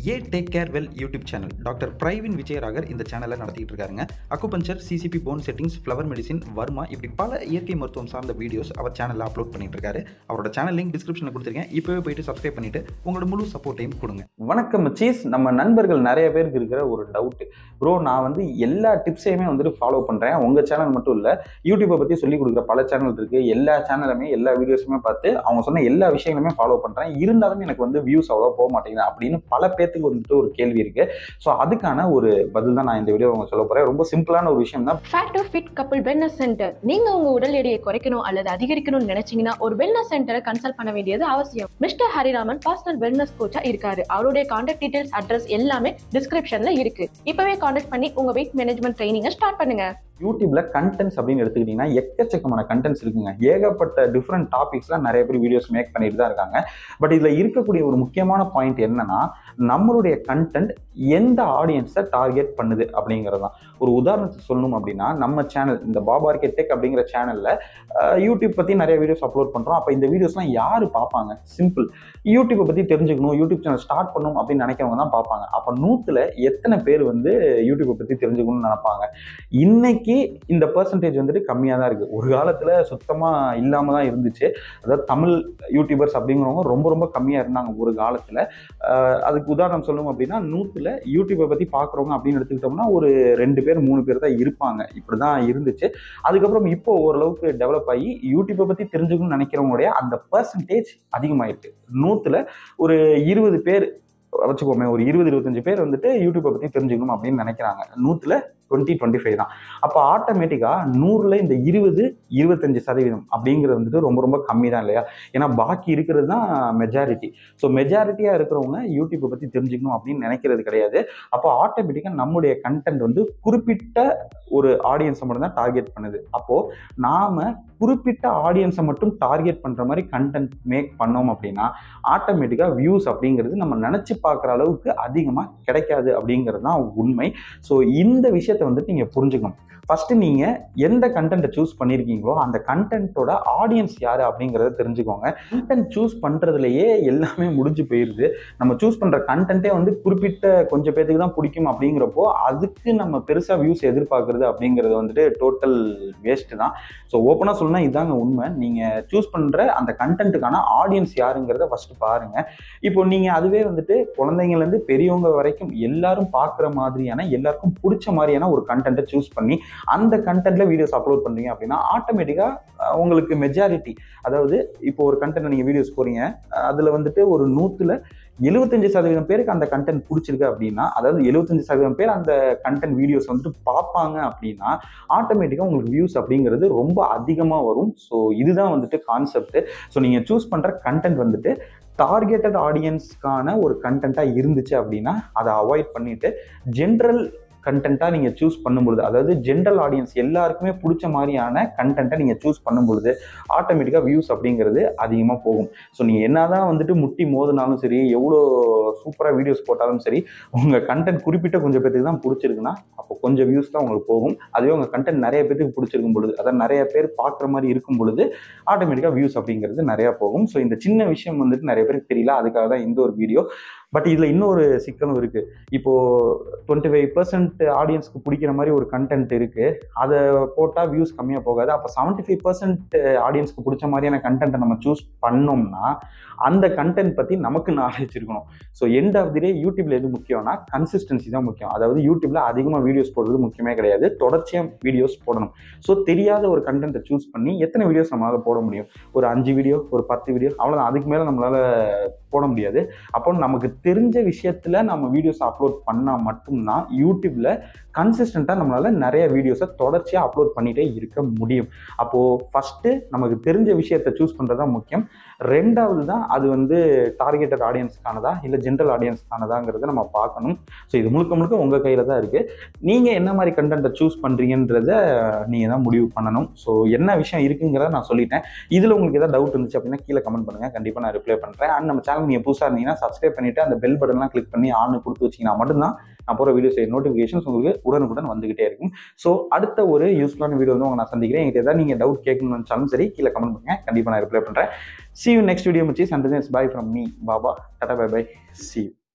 ஏ take care well YouTube channel doctor Praveen Vijayaragar இந்த சேனலை நடத்திட்டு இருக்காருங்க. Acupuncture, CCP, bone settings, flower medicine, varma இப்படி பல இயற்கை மருத்துவம் சார்ந்த வீடியோஸ் அவர் சேனலில் அப்லோட் பண்ணிட்டு இருக்காரு. அவரோட சேனல் லிங்க் டிஸ்கிரிப்ஷனில் கொடுத்துருக்கேன். இப்போவே போயிட்டு சப்ஸ்கிரைப் பண்ணிட்டு உங்களோட முழு சப்போர்ட்டையும் கொடுங்க. வணக்கம் மச்சீஸ். நம்ம நண்பர்கள் நிறைய பேருக்கு இருக்கிற ஒரு டவுட், ப்ரோ நான் எல்லா டிப்ஸையுமே ஃபாலோ பண்ணுறேன். உங்கள் சேனல் மட்டும் இல்லை, யூடியூப்பை பற்றி சொல்லிக் கொடுக்குற பல சேனல் இருக்குது. எல்லா சேனலுமே எல்லா வீடியோஸுமே பார்த்து அவங்க சொன்ன எல்லா விஷயங்களுமே ஃபாலோ பண்ணுறேன். இருந்தாலும் எனக்கு வியூஸ் அவ்வளோ போக மாட்டேங்குது அப்படின்னு பல பேத்துக்கு ஒரு கேள்வி இருக்கு. ஸோ அதுக்கான ஒரு பதில் தான் நான் இந்த வீடியோ உங்களுக்கு சொல்ல போறேன். ரொம்ப சிம்பிளான ஒரு விஷயம் தான். Fat to fit couple wellness centre. நீங்க உங்க உடல் எடையை குறைக்கணும் அல்லது அதிகரிக்கணும்னு நினைச்சீங்கன்னா ஒரு வெல்னஸ் சென்டரை கன்சல்ட் பண்ண வேண்டியது அவசியம். மிஸ்டர் ஹரிராமன் பர்சனல் வெல்னஸ் கோச்சா இருக்காரு. அவருடைய கான்டாக்ட் டீடைல்ஸ், அட்ரஸ் எல்லாமே டிஸ்கிரிப்ஷன்ல இருக்கு. இப்பவே கான்டாக்ட் பண்ணி உங்க வெயிட் மேனேஜ்மெண்ட் ட்ரைனிங்கை ஸ்டார்ட் பண்ணுங்க. யூடியூப்ல கண்டென்ட்ஸ் அப்படின்னு எடுத்துக்கிட்டீங்கன்னா எக்கச்சக்கமான கண்டென்ட்ஸ் இருக்குங்க. ஏகப்பட்ட டிஃப்ரெண்ட் டாபிக்ஸ்லாம் நிறைய பேர் வீடியோஸ் மேக் பண்ணிட்டு தான் இருக்காங்க. பட் இதுல இருக்கக்கூடிய ஒரு முக்கியமான பாயிண்ட் என்னன்னா, நம்மளுடைய கண்டென்ட் எந்த ஆடியன்ஸை டார்கெட் பண்ணுது அப்படிங்கிறது தான். ஒரு உதாரணத்துக்கு சொல்லணும் அப்படின்னா, நம்ம சேனல் இந்த பாபார்கே டெக் அப்படிங்கிற சேனல்ல யூடியூப் பத்தி நிறைய வீடியோஸ் அப்லோட் பண்றோம். அப்ப இந்த வீடியோஸ்லாம் யாரு பார்ப்பாங்க? சிம்பிள், யூடியூப்பை பத்தி தெரிஞ்சுக்கணும், யூடியூப் சேனல் ஸ்டார்ட் பண்ணணும் அப்படின்னு நினைக்கிறவங்க தான் பார்ப்பாங்க. அப்ப 100ல எத்தனை பேர் யூடியூப்பை பத்தி தெரிஞ்சுக்கணும்னு நினைப்பாங்க? இன்னைக்கு இந்த பெர்சன்டேஜ் கம்மியா தான் இருக்கு. ஒரு காலத்துல சுத்தமா இல்லாம தான் இருந்துச்சு. அதாவது தமிழ் யூடியூபர்ஸ் அப்படிங்கிறவங்க ரொம்ப ரொம்ப கம்மியா இருந்தாங்க ஒரு காலத்துல. அதுக்கு உதாரணம் சொல்லணும் அப்படின்னா, 100ல யூடியூப்பை பத்தி பாக்குறவங்க அப்படின்னு எடுத்துக்கிட்டோம்னா ஒரு 2 பேர் 3 பேர் தான் இருப்பாங்க. இப்படிதான் இருந்துச்சு. அதுக்கப்புறம் இப்போ ஓரளவுக்கு டெவலப் ஆகி யூடியூப்பை பத்தி தெரிஞ்சுக்கணும்னு நினைக்கிறவங்களுடைய அந்த பெர்சன்டேஜ் அதிகமாயிருக்கு. 100ல ஒரு 20 பேர் வச்சுக்கோமே, ஒரு 20-25 பேர் யூடியூப்பை பத்தி தெரிஞ்சுக்கணும் அப்படின்னு நினைக்கிறாங்க. 100ல 20-25 தான். அப்போ ஆட்டோமேட்டிக்கா 100ல இந்த 20-25% அப்படிங்கிறது ரொம்ப ரொம்ப கம்மி தான் இல்லையா? ஏன்னா பாக்கி இருக்கிறது தான் மெஜாரிட்டி. ஸோ மெஜாரிட்டியா இருக்கிறவங்க யூடியூப்பை பத்தி தெரிஞ்சுக்கணும் அப்படின்னு நினைக்கிறது கிடையாது. அப்போ ஆட்டோமேட்டிக்கா நம்முடைய கண்டென்ட் குறிப்பிட்ட ஒரு ஆடியன்ஸை மட்டும் தான் டார்கெட் பண்ணுது. அப்போ நாம குறிப்பிட்ட ஆடியன்ஸை மட்டும் டார்கெட் பண்ற மாதிரி கண்டென்ட் மேக் பண்ணோம் அப்படின்னா ஆட்டோமேட்டிக்கா வியூஸ் அப்படிங்கிறது நம்ம நினைச்சு பார்க்குற அளவுக்கு அதிகமா கிடைக்காது அப்படிங்கிறது தான் உண்மை. ஸோ இந்த விஷயத்தை நீங்க புரிஞ்சுக்கணும். ஃபர்ஸ்ட் நீங்க எந்த கண்டென்ட்டை சூஸ் பண்ணிருக்கீங்களோ அந்த கண்டென்ட்டோட ஆடியன்ஸ் யாரு அப்படிங்கறத தெரிஞ்சுக்கோங்க. கண்டென்ட் சூஸ் பண்றதுலயே எல்லாமே முடிஞ்சு போயிருது. நம்ம சூஸ் பண்ற கண்டென்ட்டே குறிப்பிட்ட கொஞ்சம் பேருக்கு தான் பிடிக்கும் அப்படிங்கிறப்போ அதுக்கு நம்ம பெருசா வியூஸ் எதிர்பார்க்கறது அப்படிங்கிறது டோட்டல் வேஸ்ட் தான். ஸோ ஓப்பனா சொல்லணும்னா இதாங்க உண்மை. நீங்க சூஸ் பண்ற அந்த கண்டென்ட்டுக்கான ஆடியன்ஸ் யாருங்கிறத ஃபர்ஸ்ட் பாருங்க. இப்போ நீங்க அதுவே குழந்தைங்கள்ல இருந்து பெரியவங்க வரைக்கும் எல்லாரும் பார்க்குற மாதிரியான, எல்லாருக்கும் பிடிச்ச மாதிரியான ஒரு கண்டென்ட்டை சூஸ் பண்ணி அந்த கண்டென்ட்ல வீடியோஸ் அப்லோட் பண்றீங்க அப்படின்னா ஆட்டோமேட்டிக்கா உங்களுக்கு மெஜாரிட்டி, அதாவது இப்போ ஒரு கண்டென்ட் நீங்க வீடியோஸ் போறீங்க, அதுல ஒரு 100ல 75% பேருக்கு அந்த கண்டென்ட் பிடிச்சிருக்கு அப்படின்னா, அதாவது 75% பேர் அந்த கண்டென்ட் வீடியோஸ் பார்ப்பாங்க அப்படின்னா ஆட்டோமேட்டிக்கா உங்களுக்கு வியூஸ் அப்படிங்கிறது ரொம்ப அதிகமா வரும். ஸோ இதுதான் கான்செப்ட். ஸோ நீங்க சூஸ் பண்ற கண்டென்ட் டார்கெட்டட் ஆடியன்ஸ்க்கான ஒரு கண்டென்ட்டா இருந்துச்சு அப்படின்னா அதை அவாய்ட் பண்ணிட்டு ஜென்ரல் கண்டென்ட்டா நீங்க சூஸ் பண்ணும்பொழுது, அதாவது ஜென்ரல் ஆடியன்ஸ் எல்லாருக்குமே பிடிச்ச மாதிரியான கண்டென்ட்டை நீங்க சூஸ் பண்ணும்பொழுது ஆட்டோமேட்டிக்கா வியூஸ் அப்படிங்கிறது அதிகமா போகும். ஸோ நீங்க என்னதான் முட்டி மோதினாலும் சரி, எவ்வளோ சூப்பரா வீடியோஸ் போட்டாலும் சரி, உங்க கண்டென்ட் குறிப்பிட்ட கொஞ்சம் பேருக்கு தான் பிடிச்சிருக்குன்னா அப்போ கொஞ்சம் வியூஸ் தான் உங்களுக்கு போகும். அதுவே உங்க கண்டென்ட் நிறைய பேருக்கு பிடிச்சிருக்கும் பொழுது, அதாவது நிறைய பேர் பார்க்குற மாதிரி இருக்கும் பொழுது ஆட்டோமேட்டிக்கா வியூஸ் அப்படிங்கிறது நிறைய போகும். ஸோ இந்த சின்ன விஷயம் நிறைய பேருக்கு தெரியல, அதுக்காக தான் இந்த ஒரு வீடியோ. பட் இதுல இன்னொரு சிக்கலும் இருக்கு. இப்போ 25% ஆடியன்ஸ்க்கு பிடிக்கிற மாதிரி ஒரு கண்டென்ட் இருக்கு, அதை போட்டா வியூஸ் கம்மியா போகாது. அப்ப 75% ஆடியன்ஸ்க்கு பிடிச்ச மாதிரியான கண்டென்ட்டை நம்ம சூஸ் பண்ணோம்னா அந்த கண்டென்ட் பத்தி நமக்கு நாலேஜ் இருக்கணும். ஸோ எண்ட் ஆஃப் தி டே யூடியூப்ல எது முக்கியம்னா கன்சிஸ்டன்சி தான் முக்கியம். அதாவது யூடியூப்ல அதிகமாக வீடியோஸ் போடுறது முக்கியமே கிடையாது, தொடர்ச்சியா வீடியோஸ் போடணும். ஸோ தெரியாத ஒரு கண்டென்ட்டை சூஸ் பண்ணி எத்தனை வீடியோஸ் நம்மளால போட முடியும்? ஒரு 5 வீடியோ, ஒரு 10 வீடியோ, அவ்வளோதான். அதுக்கு மேல நம்மளால போட முடியாது. அப்போ நமக்கு தெரிஞ்ச விஷயத்துல நம்ம வீடியோஸ் அப்லோட் பண்ணா மட்டும்தான் யூடியூப்ல கன்சிஸ்டண்டா நம்மளால நிறைய வீடியோஸை தொடர்ச்சியா அப்லோட் பண்ணிட்டே இருக்க முடியும். அப்போ ஃபர்ஸ்ட் நமக்கு தெரிஞ்ச விஷயத்தை சூஸ் பண்றதா முக்கியம். ரெண்டாவது தான் அது டார்கெட்டட் ஆடியன்ஸ்க்கானதா இல்லை ஜென்ரல் ஆடியன்ஸ்க்கானதாங்கிறத நம்ம பார்க்கணும். ஸோ இது முழுக்க முழுக்க உங்க கையில தான் இருக்கு. நீங்க என்ன மாதிரி கண்டென்ட்டை சூஸ் பண்றீங்கன்றத நீங்க தான் முடிவு பண்ணணும். ஸோ என்ன விஷயம் இருக்குங்கிறத நான் சொல்லிட்டேன். இதுல உங்களுக்கு ஏதாவது டவுட் இருந்துச்சு அப்படின்னா கீழே கமெண்ட் பண்ணுங்க, கண்டிப்பா நான் ரிப்ளை பண்றேன். அண்ட் நம்ம சேனல் நீங்க புதுசா இருந்தீங்கன்னா சப்ஸ்கிரைப் பண்ணிட்டு அந்த பெல் பட்டன்லாம் கிளிக் பண்ணி ஆன் கொடுத்து வச்சீங்கன்னா மட்டும்தான் நான் போகிற வீடியோஸ் நோட்டிஃபிகேஷன்ஸ் உங்களுக்கு உடனுக்குடன் வந்துகிட்டே இருக்கும். ஸோ அடுத்த ஒரு யூஸ்ஃபுல்லான வீடியோ உங்களை நான் சந்திக்கிறேன். எங்கிட்ட ஏதாவது நீங்கள் டவுட் கேட்கணும்னு நினச்சாலும் சரி கீழே கமெண்ட் பண்ணுங்க, கண்டிப்பாக நான் ரிப்ளை பண்ணுறேன். See you next video, Muchis. Until then, it's bye from me, Baba. Tata, bye bye. See you.